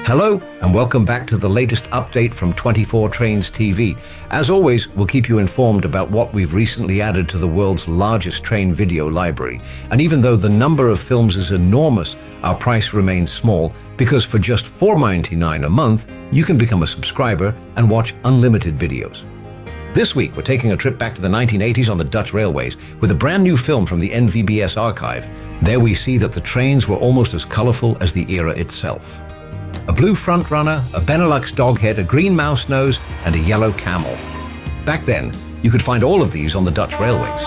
Hello, and welcome back to the latest update from 24 Trains TV. As always, we'll keep you informed about what we've recently added to the world's largest train video library. And even though the number of films is enormous, our price remains small because for just $4.99 a month, you can become a subscriber and watch unlimited videos. This week, we're taking a trip back to the 1980s on the Dutch railways with a brand new film from the NVBS archive. There we see that the trains were almost as colorful as the era itself. A blue front runner, a Benelux doghead, a green mouse nose, and a yellow camel. Back then, you could find all of these on the Dutch railways.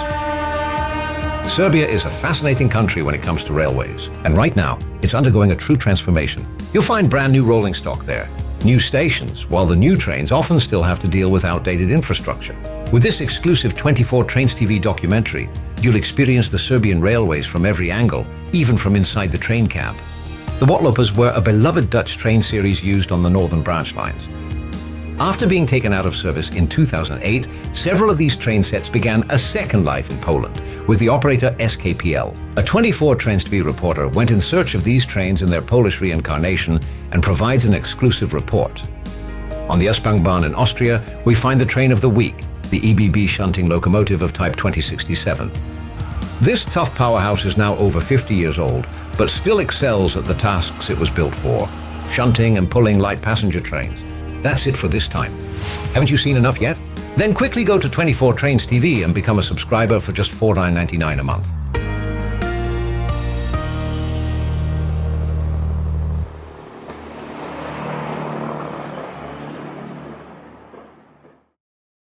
Serbia is a fascinating country when it comes to railways, and right now, it's undergoing a true transformation. You'll find brand new rolling stock there, new stations, while the new trains often still have to deal with outdated infrastructure. With this exclusive 24 Trains TV documentary, you'll experience the Serbian railways from every angle, even from inside the train cab. The Wotlopers were a beloved Dutch train series used on the northern branch lines. After being taken out of service in 2008, several of these train sets began a second life in Poland with the operator SKPL. A 24 Trains TV reporter went in search of these trains in their Polish reincarnation and provides an exclusive report. On the Ostbangbahn in Austria, we find the train of the week, the EBB shunting locomotive of type 2067. This tough powerhouse is now over 50 years old, but still excels at the tasks it was built for, shunting and pulling light passenger trains. That's it for this time. Haven't you seen enough yet? Then quickly go to 24 Trains TV and become a subscriber for just $4.99 a month.